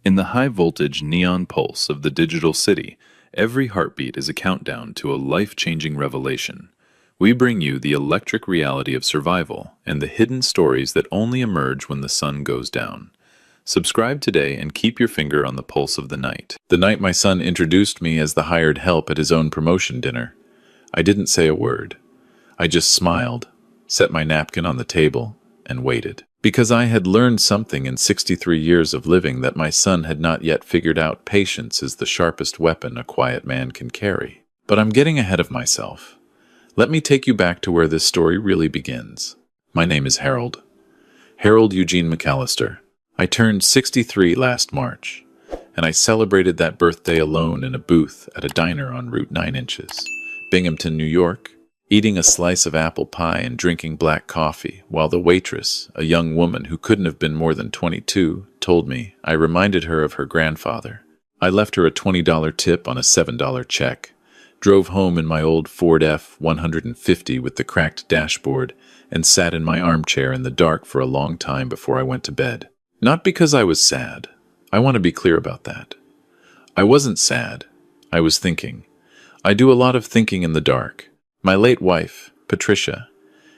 In the high-voltage neon pulse of the digital city, every heartbeat is a countdown to a life-changing revelation. We bring you the electric reality of survival and the hidden stories that only emerge when the sun goes down. Subscribe today and keep your finger on the pulse of the night. The night my son introduced me as the hired help at his own promotion dinner, I didn't say a word. I just smiled, set my napkin on the table, and waited. Because I had learned something in 63 years of living that my son had not yet figured out. Patience is the sharpest weapon a quiet man can carry. But I'm getting ahead of myself. Let me take you back to where this story really begins. My name is Harold. Harold Eugene McAllister. I turned 63 last March, and I celebrated that birthday alone in a booth at a diner on Route 9 Inches, Binghamton, New York, eating a slice of apple pie and drinking black coffee, while the waitress, a young woman who couldn't have been more than 22, told me I reminded her of her grandfather. I left her a $20 tip on a $7 check, drove home in my old Ford F-150 with the cracked dashboard, and sat in my armchair in the dark for a long time before I went to bed. Not because I was sad. I want to be clear about that. I wasn't sad. I was thinking. I do a lot of thinking in the dark. My late wife, Patricia,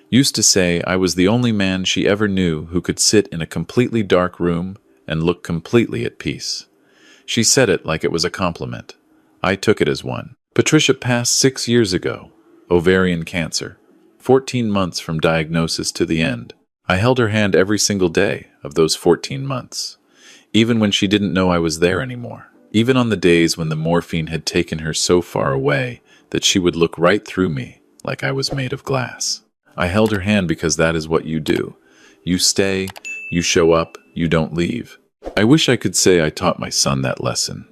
used to say I was the only man she ever knew who could sit in a completely dark room and look completely at peace. She said it like it was a compliment. I took it as one. Patricia passed 6 years ago, ovarian cancer, 14 months from diagnosis to the end. I held her hand every single day of those 14 months, even when she didn't know I was there anymore. Even on the days when the morphine had taken her so far away that she would look right through me like I was made of glass. I held her hand because that is what you do. You stay, you show up, you don't leave. I wish I could say I taught my son that lesson.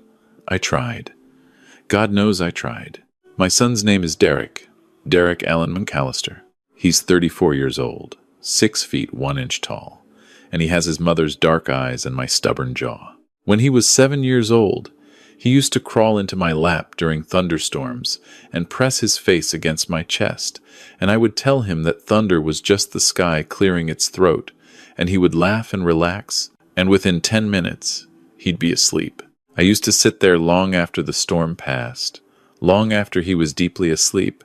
I tried. God knows I tried. My son's name is Derek Allen McAllister. He's 34 years old, 6 feet 1 inch tall, and he has his mother's dark eyes and my stubborn jaw. When he was 7 years old, he used to crawl into my lap during thunderstorms and press his face against my chest, and I would tell him that thunder was just the sky clearing its throat, and he would laugh and relax, and within 10 minutes, he'd be asleep. I used to sit there long after the storm passed, long after he was deeply asleep,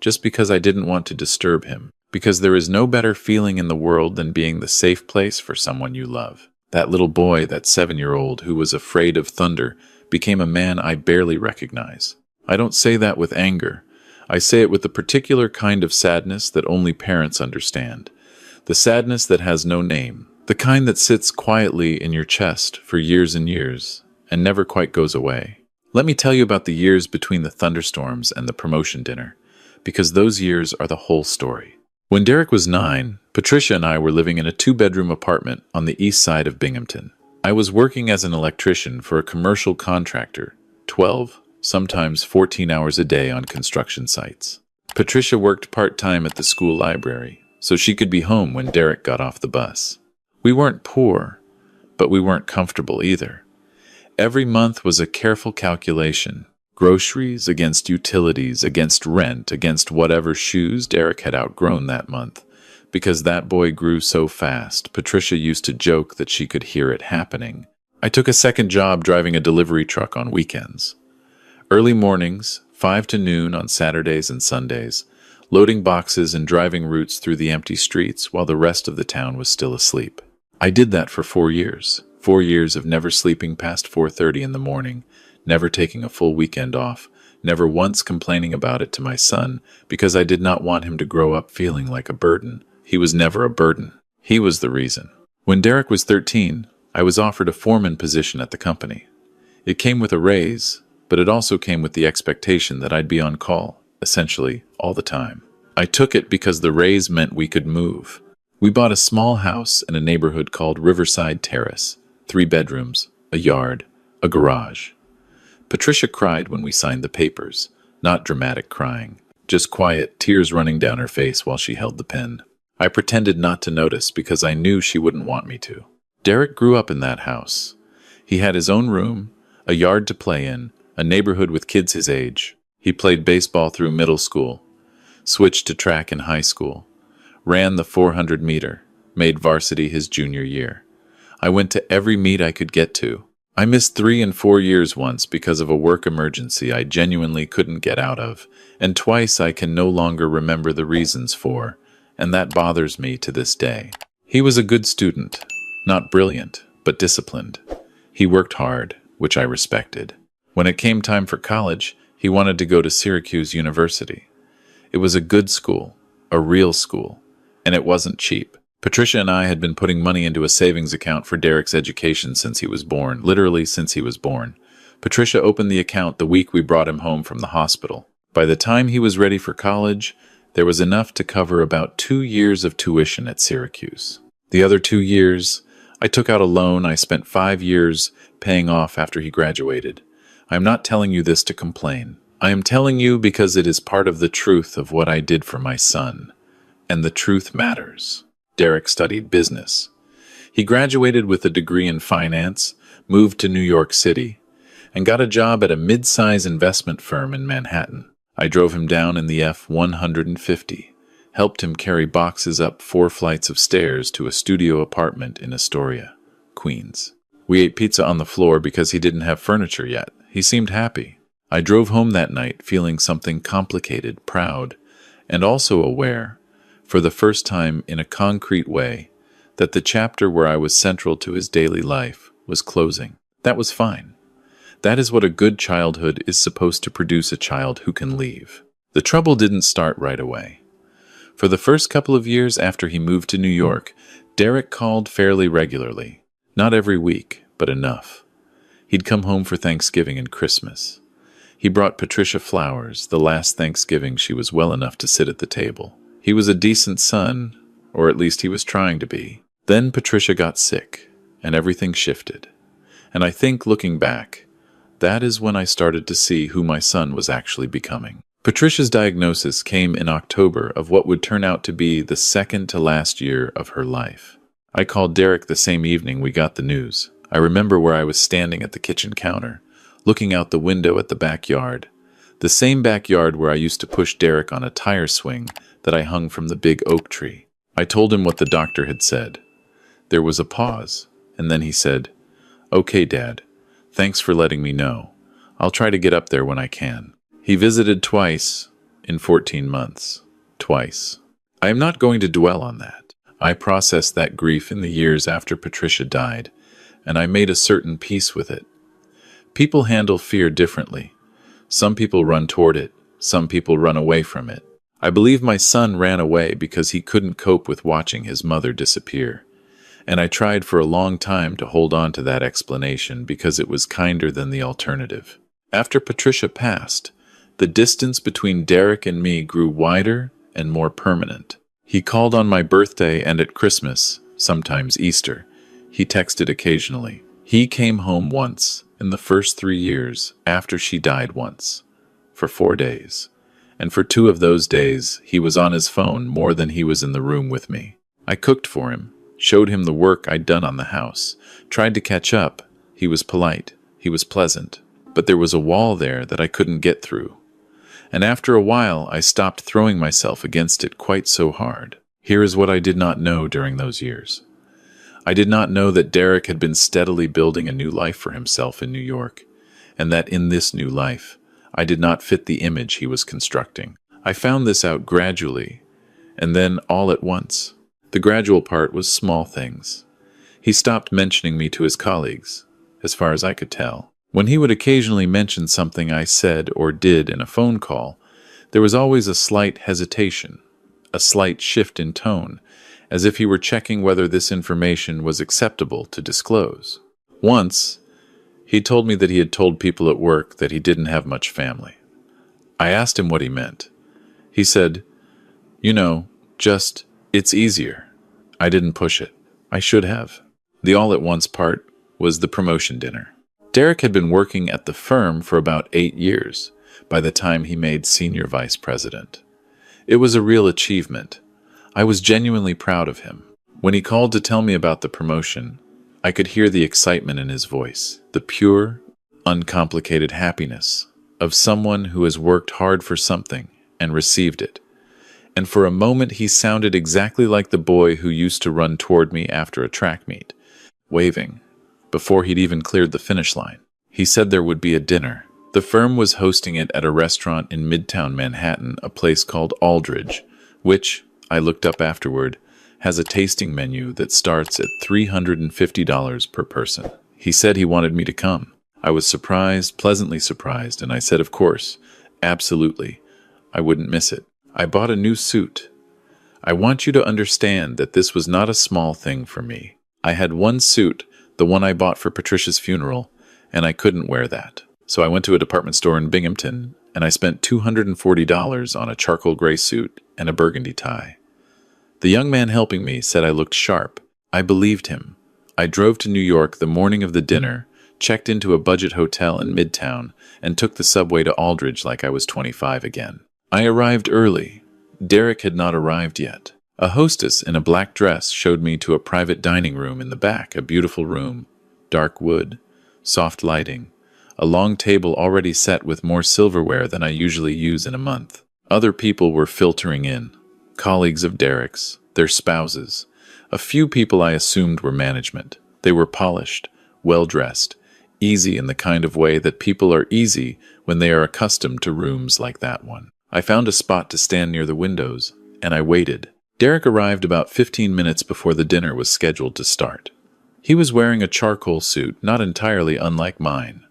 just because I didn't want to disturb him, because there is no better feeling in the world than being the safe place for someone you love. That little boy, that 7-year-old who was afraid of thunder, became a man I barely recognize. I don't say that with anger. I say it with a particular kind of sadness that only parents understand. The sadness that has no name. The kind that sits quietly in your chest for years and years and never quite goes away. Let me tell you about the years between the thunderstorms and the promotion dinner, because those years are the whole story. When Derek was 9, Patricia and I were living in a 2-bedroom apartment on the east side of Binghamton. I was working as an electrician for a commercial contractor, 12, sometimes 14 hours a day on construction sites. Patricia worked part-time at the school library, so she could be home when Derek got off the bus. We weren't poor, but we weren't comfortable either. Every month was a careful calculation. Groceries against utilities, against rent, against whatever shoes Derek had outgrown that month. Because that boy grew so fast, Patricia used to joke that she could hear it happening. I took a second job driving a delivery truck on weekends. Early mornings, 5 to noon on Saturdays and Sundays, loading boxes and driving routes through the empty streets while the rest of the town was still asleep. I did that for 4 years. 4 years of never sleeping past 4:30 in the morning, never taking a full weekend off, never once complaining about it to my son because I did not want him to grow up feeling like a burden. He was never a burden. He was the reason. When Derek was 13, I was offered a foreman position at the company. It came with a raise, but it also came with the expectation that I'd be on call, essentially, all the time. I took it because the raise meant we could move. We bought a small house in a neighborhood called Riverside Terrace, 3 bedrooms, a yard, a garage. Patricia cried when we signed the papers, not dramatic crying, just quiet, tears running down her face while she held the pen. I pretended not to notice because I knew she wouldn't want me to. Derek grew up in that house. He had his own room, a yard to play in, a neighborhood with kids his age. He played baseball through middle school, switched to track in high school, ran the 400-meter, made varsity his junior year. I went to every meet I could get to, I missed 3 and 4 years once because of a work emergency I genuinely couldn't get out of, and twice I can no longer remember the reasons for, and that bothers me to this day. He was a good student, not brilliant, but disciplined. He worked hard, which I respected. When it came time for college, he wanted to go to Syracuse University. It was a good school, a real school, and it wasn't cheap. Patricia and I had been putting money into a savings account for Derek's education since he was born, literally since he was born. Patricia opened the account the week we brought him home from the hospital. By the time he was ready for college, there was enough to cover about 2 years of tuition at Syracuse. The other 2 years, I took out a loan I spent 5 years paying off after he graduated. I am not telling you this to complain. I am telling you because it is part of the truth of what I did for my son. And the truth matters. Derek studied business. He graduated with a degree in finance, moved to New York City, and got a job at a mid-size investment firm in Manhattan. I drove him down in the F-150, helped him carry boxes up 4 flights of stairs to a studio apartment in Astoria, Queens. We ate pizza on the floor because he didn't have furniture yet. He seemed happy. I drove home that night feeling something complicated, proud, and also aware, for the first time in a concrete way, that the chapter where I was central to his daily life was closing. That was fine. That is what a good childhood is supposed to produce, a child who can leave. The trouble didn't start right away. For the first couple of years after he moved to New York, Derek called fairly regularly. Not every week, but enough. He'd come home for Thanksgiving and Christmas. He brought Patricia flowers, the last Thanksgiving she was well enough to sit at the table. He was a decent son, or at least he was trying to be. Then Patricia got sick, and everything shifted. And I think, looking back, that is when I started to see who my son was actually becoming. Patricia's diagnosis came in October of what would turn out to be the second to last year of her life. I called Derek the same evening we got the news. I remember where I was standing at the kitchen counter, looking out the window at the backyard, the same backyard where I used to push Derek on a tire swing that I hung from the big oak tree. I told him what the doctor had said. There was a pause, and then he said, "Okay, Dad, thanks for letting me know. I'll try to get up there when I can." He visited twice in 14 months. Twice. I am not going to dwell on that. I processed that grief in the years after Patricia died, and I made a certain peace with it. People handle fear differently. Some people run toward it. Some people run away from it. I believe my son ran away because he couldn't cope with watching his mother disappear. And I tried for a long time to hold on to that explanation because it was kinder than the alternative. After Patricia passed, the distance between Derek and me grew wider and more permanent. He called on my birthday and at Christmas, sometimes Easter. He texted occasionally. He came home once in the first 3 years after she died once, for 4 days. And for 2 of those days, he was on his phone more than he was in the room with me. I cooked for him, showed him the work I'd done on the house, tried to catch up. He was polite. He was pleasant. But there was a wall there that I couldn't get through. And after a while, I stopped throwing myself against it quite so hard. Here is what I did not know during those years. I did not know that Derek had been steadily building a new life for himself in New York, and that in this new life, I did not fit the image he was constructing. I found this out gradually, and then all at once. The gradual part was small things. He stopped mentioning me to his colleagues, as far as I could tell. When he would occasionally mention something I said or did in a phone call, there was always a slight hesitation, a slight shift in tone, as if he were checking whether this information was acceptable to disclose. Once, he told me that he had told people at work that he didn't have much family. I asked him what he meant. He said, it's easier. I didn't push it. I should have. The all-at-once part was the promotion dinner. Derek had been working at the firm for about 8 years by the time he made senior vice president. It was a real achievement. I was genuinely proud of him. When he called to tell me about the promotion, I could hear the excitement in his voice, the pure, uncomplicated happiness of someone who has worked hard for something and received it. And for a moment he sounded exactly like the boy who used to run toward me after a track meet, waving, before he'd even cleared the finish line. He said there would be a dinner. The firm was hosting it at a restaurant in Midtown Manhattan, a place called Aldridge, which, I looked up afterward, has a tasting menu that starts at $350 per person. He said he wanted me to come. I was surprised, pleasantly surprised, and I said, of course, absolutely, I wouldn't miss it. I bought a new suit. I want you to understand that this was not a small thing for me. I had one suit, the one I bought for Patricia's funeral, and I couldn't wear that. So I went to a department store in Binghamton, and I spent $240 on a charcoal gray suit and a burgundy tie. The young man helping me said I looked sharp. I believed him. I drove to New York the morning of the dinner, checked into a budget hotel in Midtown, and took the subway to Aldridge like I was 25 again. I arrived early. Derek had not arrived yet. A hostess in a black dress showed me to a private dining room in the back, a beautiful room, dark wood, soft lighting, a long table already set with more silverware than I usually use in a month. Other people were filtering in, colleagues of Derek's, their spouses. A few people I assumed were management. They were polished, well-dressed, easy in the kind of way that people are easy when they are accustomed to rooms like that one. I found a spot to stand near the windows, and I waited. Derek arrived about 15 minutes before the dinner was scheduled to start. He was wearing a charcoal suit, not entirely unlike mine,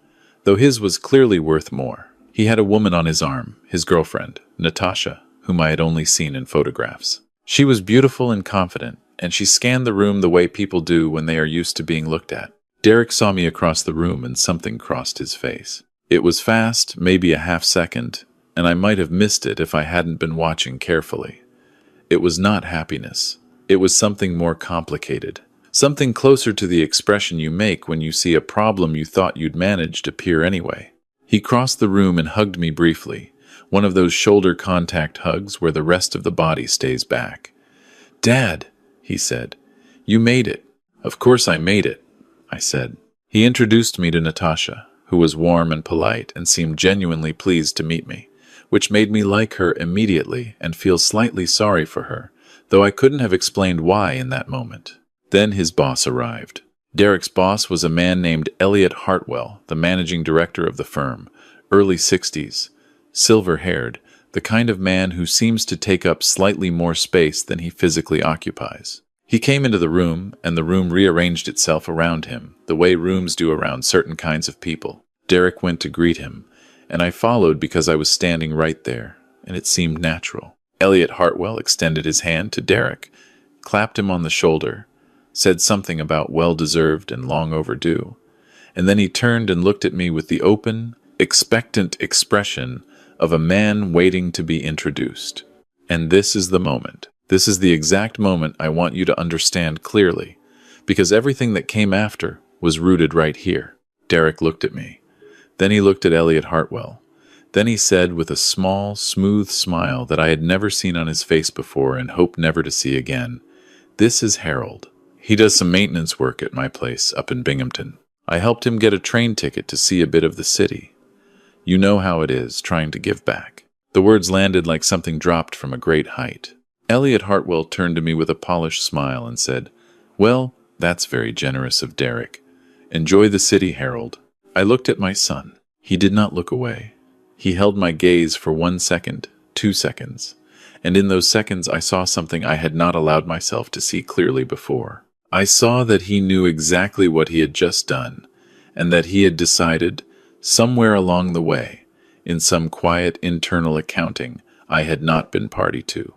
though his was clearly worth more. He had a woman on his arm, his girlfriend, Natasha, whom I had only seen in photographs. She was beautiful and confident, and she scanned the room the way people do when they are used to being looked at. Derek saw me across the room and something crossed his face. It was fast, maybe a half second, and I might have missed it if I hadn't been watching carefully. It was not happiness. It was something more complicated. Something closer to the expression you make when you see a problem you thought you'd managed appear anyway. He crossed the room and hugged me briefly, one of those shoulder contact hugs where the rest of the body stays back. "Dad," he said, "you made it." "Of course I made it," I said. He introduced me to Natasha, who was warm and polite and seemed genuinely pleased to meet me, which made me like her immediately and feel slightly sorry for her, though I couldn't have explained why in that moment. Then his boss arrived. Derek's boss was a man named Elliot Hartwell, the managing director of the firm, early 60s, silver-haired, the kind of man who seems to take up slightly more space than he physically occupies. He came into the room, and the room rearranged itself around him, the way rooms do around certain kinds of people. Derek went to greet him, and I followed because I was standing right there, and it seemed natural. Elliot Hartwell extended his hand to Derek, clapped him on the shoulder, said something about well-deserved and long overdue, and then he turned and looked at me with the open, expectant expression of a man waiting to be introduced. And this is the moment. This is the exact moment I want you to understand clearly, because everything that came after was rooted right here. Derek looked at me. Then he looked at Elliot Hartwell. Then he said with a small, smooth smile that I had never seen on his face before and hope never to see again, "This is Harold. He does some maintenance work at my place up in Binghamton. I helped him get a train ticket to see a bit of the city. You know how it is, trying to give back." The words landed like something dropped from a great height. Elliot Hartwell turned to me with a polished smile and said, "Well, that's very generous of Derek. Enjoy the city, Harold." I looked at my son. He did not look away. He held my gaze for 1 second, 2 seconds, and in those seconds I saw something I had not allowed myself to see clearly before. I saw that he knew exactly what he had just done, and that he had decided, somewhere along the way, in some quiet internal accounting I had not been party to,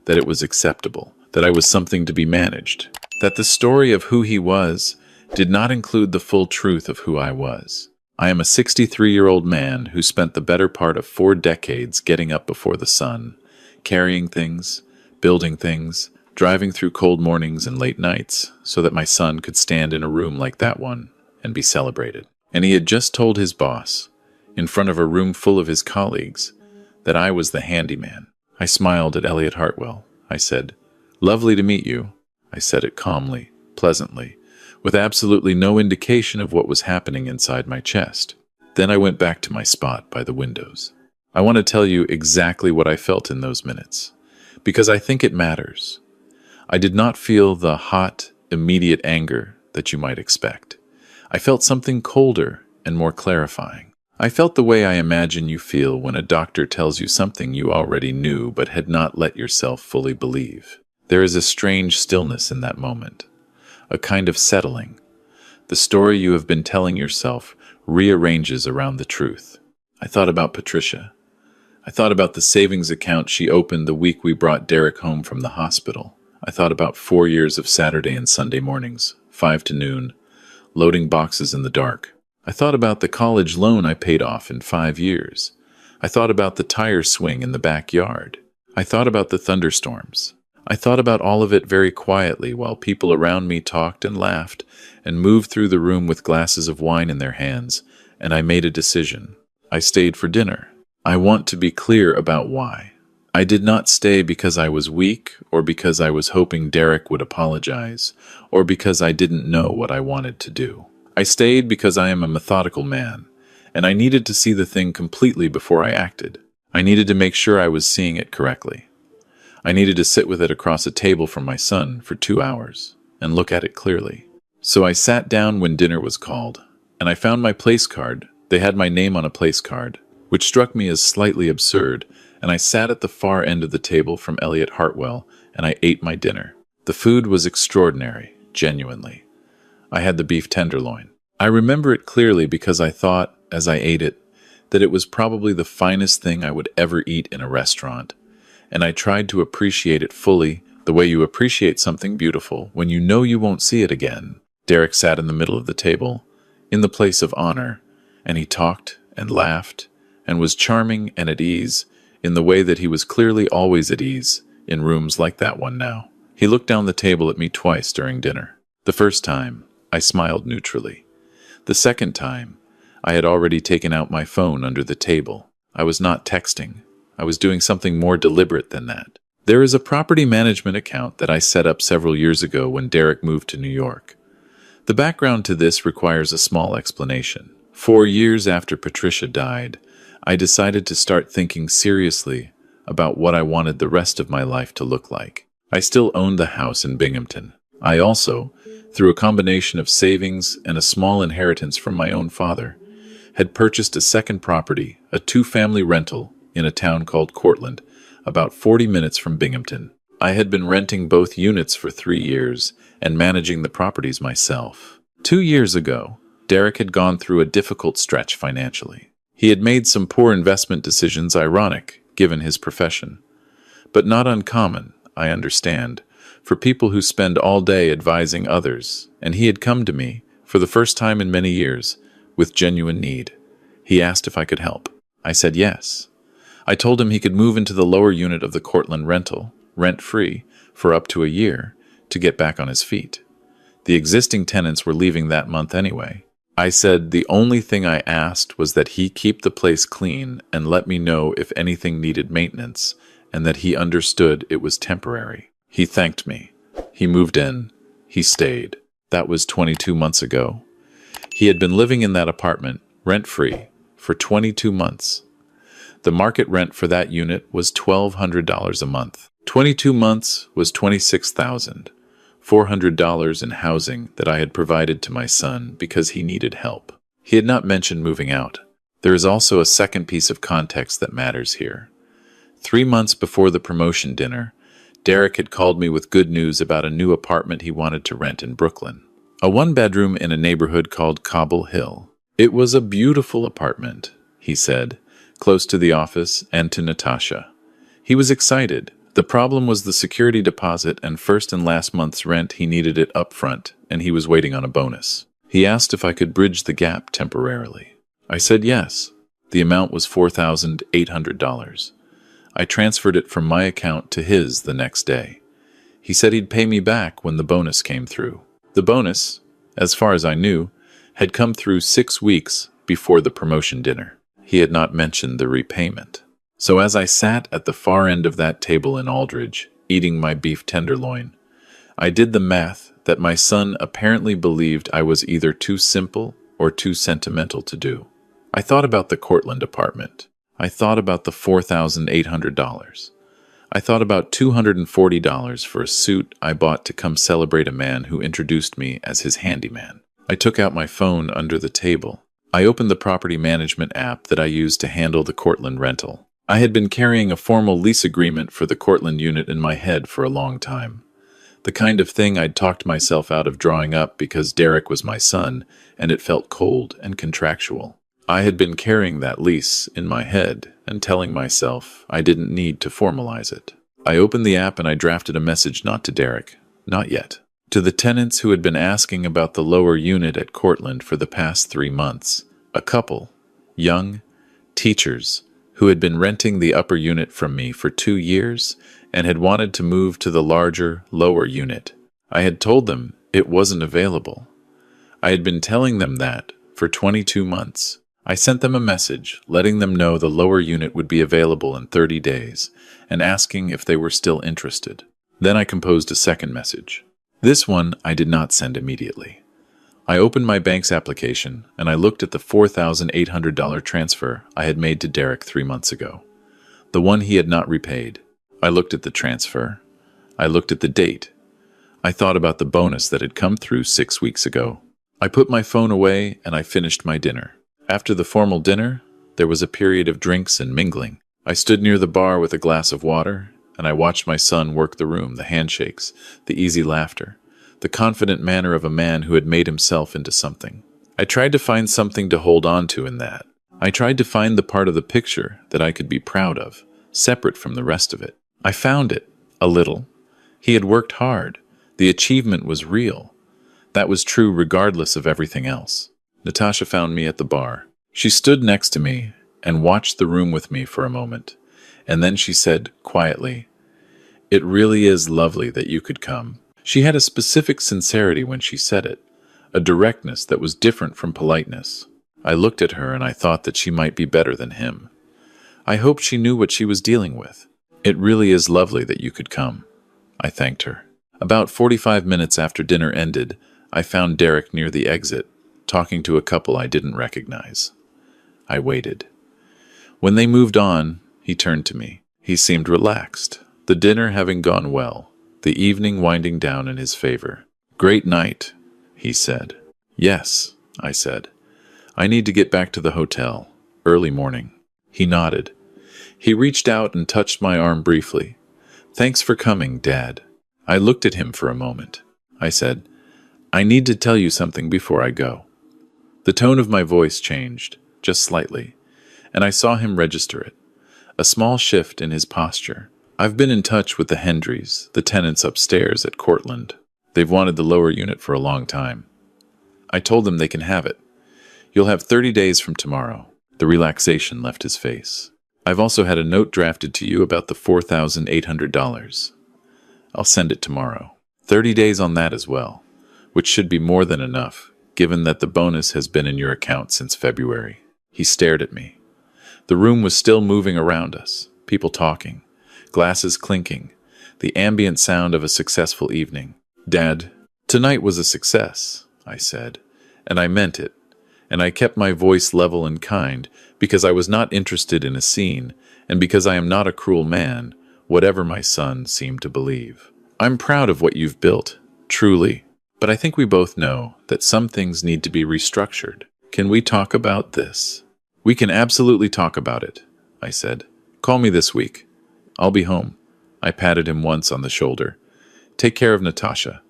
that it was acceptable, that I was something to be managed, that the story of who he was did not include the full truth of who I was. I am a 63-year-old man who spent the better part of 4 decades getting up before the sun, carrying things, building things, driving through cold mornings and late nights so that my son could stand in a room like that one and be celebrated. And he had just told his boss, in front of a room full of his colleagues, that I was the handyman. I smiled at Elliot Hartwell. I said, "Lovely to meet you." I said it calmly, pleasantly, with absolutely no indication of what was happening inside my chest. Then I went back to my spot by the windows. I want to tell you exactly what I felt in those minutes, because I think it matters. I did not feel the hot, immediate anger that you might expect. I felt something colder and more clarifying. I felt the way I imagine you feel when a doctor tells you something you already knew but had not let yourself fully believe. There is a strange stillness in that moment, a kind of settling. The story you have been telling yourself rearranges around the truth. I thought about Patricia. I thought about the savings account she opened the week we brought Derek home from the hospital. I thought about 4 years of Saturday and Sunday mornings, 5 to noon, loading boxes in the dark. I thought about the college loan I paid off in 5 years. I thought about the tire swing in the backyard. I thought about the thunderstorms. I thought about all of it very quietly while people around me talked and laughed and moved through the room with glasses of wine in their hands, and I made a decision. I stayed for dinner. I want to be clear about why. I did not stay because I was weak or because I was hoping Derek would apologize or because I didn't know what I wanted to do. I stayed because I am a methodical man, and I needed to see the thing completely before I acted. I needed to make sure I was seeing it correctly. I needed to sit with it across a table from my son for 2 hours and look at it clearly. So I sat down when dinner was called, and I found my place card. They had my name on a place card, which struck me as slightly absurd, and I sat at the far end of the table from Elliot Hartwell, and I ate my dinner. The food was extraordinary, genuinely. I had the beef tenderloin. I remember it clearly because I thought, as I ate it, that it was probably the finest thing I would ever eat in a restaurant, and I tried to appreciate it fully, the way you appreciate something beautiful when you know you won't see it again. Derek sat in the middle of the table, in the place of honor, and he talked and laughed and was charming and at ease in the way that he was clearly always at ease in rooms like that one now. He looked down the table at me twice during dinner. The first time, I smiled neutrally. The second time, I had already taken out my phone under the table. I was not texting. I was doing something more deliberate than that. There is a property management account that I set up several years ago when Derek moved to New York. The background to this requires a small explanation. 4 years after Patricia died, I decided to start thinking seriously about what I wanted the rest of my life to look like. I still owned the house in Binghamton. I also, through a combination of savings and a small inheritance from my own father, had purchased a second property, a 2-family rental, in a town called Cortland, about 40 minutes from Binghamton. I had been renting both units for 3 years and managing the properties myself. 2 years ago, Derek had gone through a difficult stretch financially. He had made some poor investment decisions, ironic, given his profession, but not uncommon, I understand, for people who spend all day advising others, and he had come to me, for the first time in many years, with genuine need. He asked if I could help. I said yes. I told him he could move into the lower unit of the Cortland rental, rent-free, for up to a year, to get back on his feet. The existing tenants were leaving that month anyway. I said the only thing I asked was that he keep the place clean and let me know if anything needed maintenance, and that he understood it was temporary. He thanked me. He moved in. He stayed. That was 22 months ago. He had been living in that apartment, rent-free, for 22 months. The market rent for that unit was $1,200 a month. 22 months was $26,400 in housing that I had provided to my son because he needed help. He had not mentioned moving out. There is also a second piece of context that matters here. 3 months before the promotion dinner, Derek had called me with good news about a new apartment he wanted to rent in Brooklyn. A 1-bedroom in a neighborhood called Cobble Hill. It was a beautiful apartment, he said, close to the office and to Natasha. He was excited. The problem was the security deposit and first and last month's rent. He needed it up front, and he was waiting on a bonus. He asked if I could bridge the gap temporarily. I said yes. The amount was $4,800. I transferred it from my account to his the next day. He said he'd pay me back when the bonus came through. The bonus, as far as I knew, had come through 6 weeks before the promotion dinner. He had not mentioned the repayment. So as I sat at the far end of that table in Aldridge, eating my beef tenderloin, I did the math that my son apparently believed I was either too simple or too sentimental to do. I thought about the Cortland apartment. I thought about the $4,800. I thought about $240 for a suit I bought to come celebrate a man who introduced me as his handyman. I took out my phone under the table. I opened the property management app that I used to handle the Cortland rental. I had been carrying a formal lease agreement for the Cortland unit in my head for a long time. The kind of thing I'd talked myself out of drawing up because Derek was my son, and it felt cold and contractual. I had been carrying that lease in my head and telling myself I didn't need to formalize it. I opened the app and I drafted a message not to Derek, not yet, to the tenants who had been asking about the lower unit at Cortland for the past 3 months. A couple, young, teachers, who had been renting the upper unit from me for 2 years and had wanted to move to the larger, lower unit. I had told them it wasn't available. I had been telling them that for 22 months. I sent them a message letting them know the lower unit would be available in 30 days and asking if they were still interested. Then I composed a second message. This one I did not send immediately. I opened my bank's application and I looked at the $4,800 transfer I had made to Derek 3 months ago, the one he had not repaid. I looked at the transfer. I looked at the date. I thought about the bonus that had come through 6 weeks ago. I put my phone away and I finished my dinner. After the formal dinner, there was a period of drinks and mingling. I stood near the bar with a glass of water, and I watched my son work the room, the handshakes, the easy laughter, the confident manner of a man who had made himself into something. I tried to find something to hold on to in that. I tried to find the part of the picture that I could be proud of, separate from the rest of it. I found it, a little. He had worked hard. The achievement was real. That was true regardless of everything else. Natasha found me at the bar. She stood next to me and watched the room with me for a moment, and then she said quietly, "It really is lovely that you could come." She had a specific sincerity when she said it, a directness that was different from politeness. I looked at her and I thought that she might be better than him. I hoped she knew what she was dealing with. "It really is lovely that you could come." I thanked her. About 45 minutes after dinner ended, I found Derek near the exit, talking to a couple I didn't recognize. I waited. When they moved on, he turned to me. He seemed relaxed, the dinner having gone well, the evening winding down in his favor. "Great night," he said. "Yes," I said. "I need to get back to the hotel. Early morning." He nodded. He reached out and touched my arm briefly. "Thanks for coming, Dad." I looked at him for a moment. I said, "I need to tell you something before I go." The tone of my voice changed, just slightly, and I saw him register it. A small shift in his posture. "I've been in touch with the Hendrys, the tenants upstairs at Cortland. They've wanted the lower unit for a long time. I told them they can have it. You'll have 30 days from tomorrow." The relaxation left his face. "I've also had a note drafted to you about the $4,800. I'll send it tomorrow. 30 days on that as well, which should be more than enough, given that the bonus has been in your account since February." He stared at me. The room was still moving around us, people talking, glasses clinking, the ambient sound of a successful evening. "Dad, tonight was a success," I said, and I meant it, and I kept my voice level and kind because I was not interested in a scene and because I am not a cruel man, whatever my son seemed to believe. "I'm proud of what you've built, truly, but I think we both know that some things need to be restructured. Can we talk about this?" "We can absolutely talk about it," I said. "Call me this week. I'll be home." I patted him once on the shoulder. "Take care of Natasha.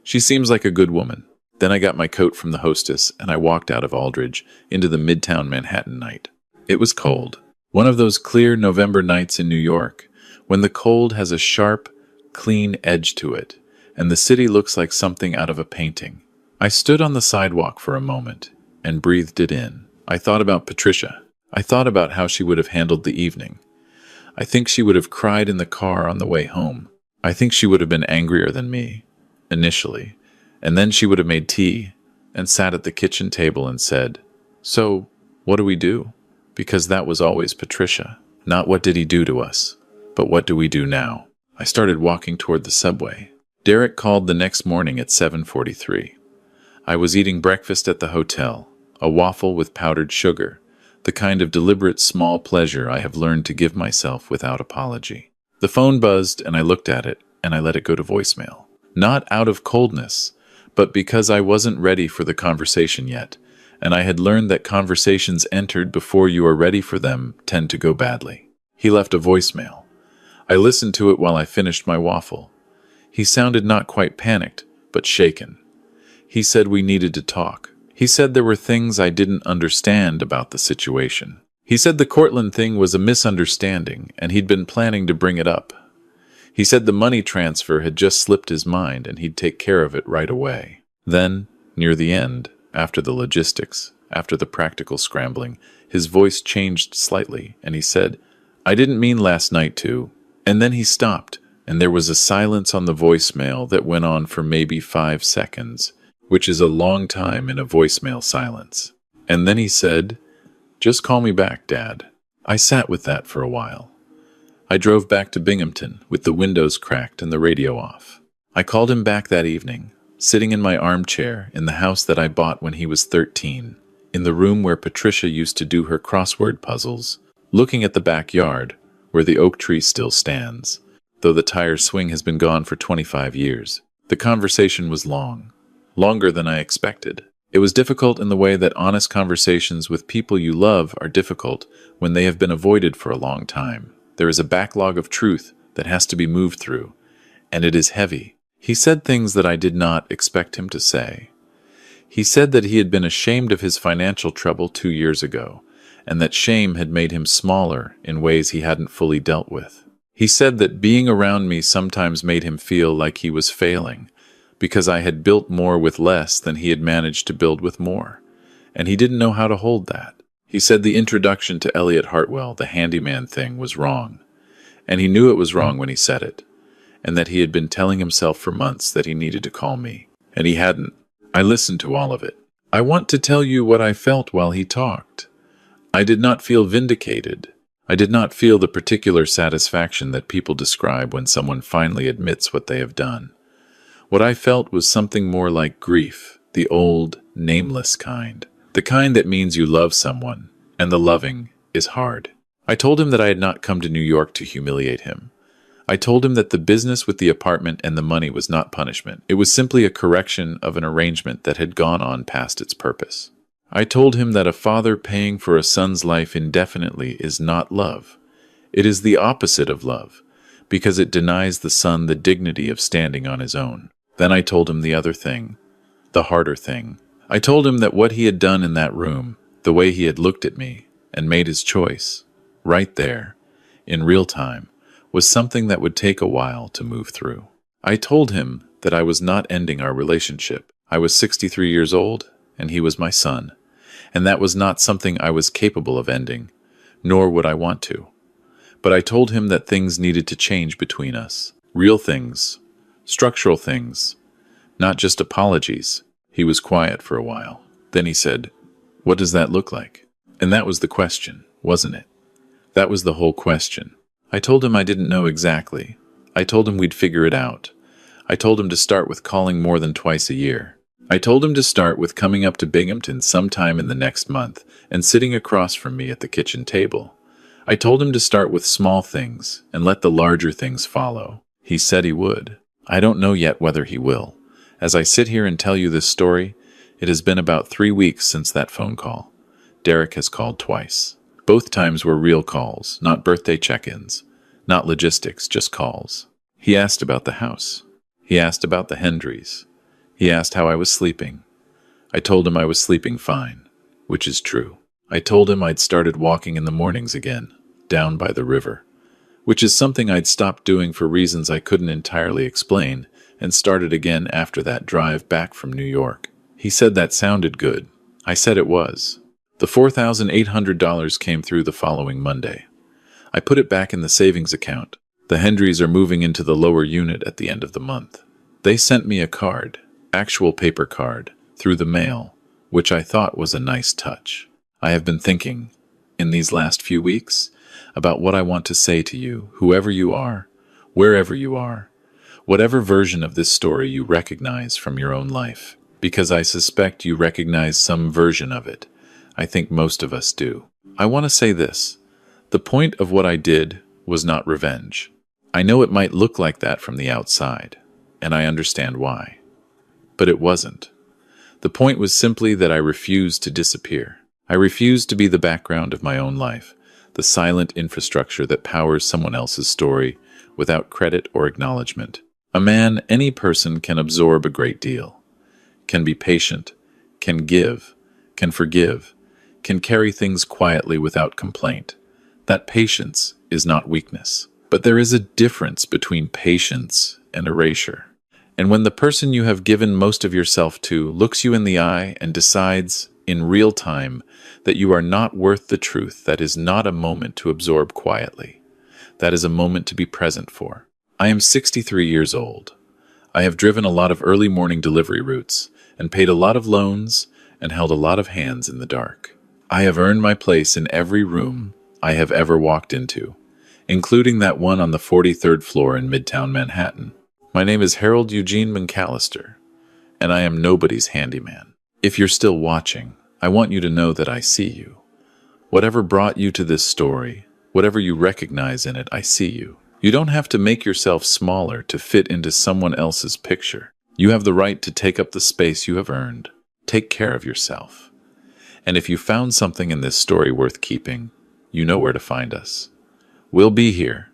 She seems like a good woman." Then I got my coat from the hostess and I walked out of Aldridge into the Midtown Manhattan night. It was cold. One of those clear November nights in New York, when the cold has a sharp, clean edge to it, and the city looks like something out of a painting. I stood on the sidewalk for a moment and breathed it in. I thought about Patricia. I thought about how she would have handled the evening. I think she would have cried in the car on the way home. I think she would have been angrier than me, initially, and then she would have made tea and sat at the kitchen table and said, "So, what do we do?" Because that was always Patricia. Not what did he do to us, but what do we do now? I started walking toward the subway. Derek called the next morning at 7:43. I was eating breakfast at the hotel, a waffle with powdered sugar, the kind of deliberate small pleasure I have learned to give myself without apology. The phone buzzed and I looked at it and I let it go to voicemail. Not out of coldness, but because I wasn't ready for the conversation yet, and I had learned that conversations entered before you are ready for them tend to go badly. He left a voicemail. I listened to it while I finished my waffle. He sounded not quite panicked, but shaken. He said we needed to talk. He said there were things I didn't understand about the situation. He said the Cortland thing was a misunderstanding, and he'd been planning to bring it up. He said the money transfer had just slipped his mind, and he'd take care of it right away. Then, near the end, after the logistics, after the practical scrambling, his voice changed slightly, and he said, "I didn't mean last night to." And then he stopped, and there was a silence on the voicemail that went on for maybe 5 seconds, which is a long time in a voicemail silence. And then he said, "Just call me back, Dad." I sat with that for a while. I drove back to Binghamton with the windows cracked and the radio off. I called him back that evening, sitting in my armchair in the house that I bought when he was 13, in the room where Patricia used to do her crossword puzzles, looking at the backyard where the oak tree still stands, though the tire swing has been gone for 25 years. The conversation was long, longer than I expected. It was difficult in the way that honest conversations with people you love are difficult when they have been avoided for a long time. There is a backlog of truth that has to be moved through, and it is heavy. He said things that I did not expect him to say. He said that he had been ashamed of his financial trouble 2 years ago, and that shame had made him smaller in ways he hadn't fully dealt with. He said that being around me sometimes made him feel like he was failing, because I had built more with less than he had managed to build with more, and he didn't know how to hold that. He said the introduction to Elliot Hartwell, the Handyman thing, was wrong, and he knew it was wrong when he said it, and that he had been telling himself for months that he needed to call me, and he hadn't. I listened to all of it. I want to tell you what I felt while he talked. I did not feel vindicated. I did not feel the particular satisfaction that people describe when someone finally admits what they have done. What I felt was something more like grief, the old, nameless kind. The kind that means you love someone, and the loving is hard. I told him that I had not come to New York to humiliate him. I told him that the business with the apartment and the money was not punishment. It was simply a correction of an arrangement that had gone on past its purpose. I told him that a father paying for a son's life indefinitely is not love. It is the opposite of love, because it denies the son the dignity of standing on his own. Then I told him the other thing, the harder thing. I told him that what he had done in that room, the way he had looked at me and made his choice, right there, in real time, was something that would take a while to move through. I told him that I was not ending our relationship. I was 63 years old, and he was my son, and that was not something I was capable of ending, nor would I want to. But I told him that things needed to change between us. Real things, structural things, not just apologies. He was quiet for a while. Then he said, "What does that look like?" And that was the question, wasn't it? That was the whole question. I told him I didn't know exactly. I told him we'd figure it out. I told him to start with calling more than twice a year. I told him to start with coming up to Binghamton sometime in the next month and sitting across from me at the kitchen table. I told him to start with small things and let the larger things follow. He said he would. I don't know yet whether he will. As I sit here and tell you this story, it has been about 3 weeks since that phone call. Derek has called twice. Both times were real calls, not birthday check-ins, not logistics, just calls. He asked about the house. He asked about the Hendrys. He asked how I was sleeping. I told him I was sleeping fine, which is true. I told him I'd started walking in the mornings again, down by the river, which is something I'd stopped doing for reasons I couldn't entirely explain, and started again after that drive back from New York. He said that sounded good. I said it was. The $4,800 came through the following Monday. I put it back in the savings account. The Hendrys are moving into the lower unit at the end of the month. They sent me a card, actual paper card, through the mail, which I thought was a nice touch. I have been thinking, in these last few weeks, about what I want to say to you, whoever you are, wherever you are, whatever version of this story you recognize from your own life, because I suspect you recognize some version of it. I think most of us do. I want to say this. The point of what I did was not revenge. I know it might look like that from the outside, and I understand why. But it wasn't. The point was simply that I refused to disappear. I refused to be the background of my own life, the silent infrastructure that powers someone else's story without credit or acknowledgement. A man, any person, can absorb a great deal, can be patient, can give, can forgive, can carry things quietly without complaint. That patience is not weakness. But there is a difference between patience and erasure. And when the person you have given most of yourself to looks you in the eye and decides in real time that you are not worth the truth, that is not a moment to absorb quietly. That is a moment to be present for. I am 63 years old. I have driven a lot of early morning delivery routes and paid a lot of loans and held a lot of hands in the dark. I have earned my place in every room I have ever walked into, including that one on the 43rd floor in Midtown Manhattan. My name is Harold Eugene McAllister, and I am nobody's handyman. If you're still watching, I want you to know that I see you. Whatever brought you to this story, whatever you recognize in it, I see you. You don't have to make yourself smaller to fit into someone else's picture. You have the right to take up the space you have earned. Take care of yourself. And if you found something in this story worth keeping, you know where to find us. We'll be here,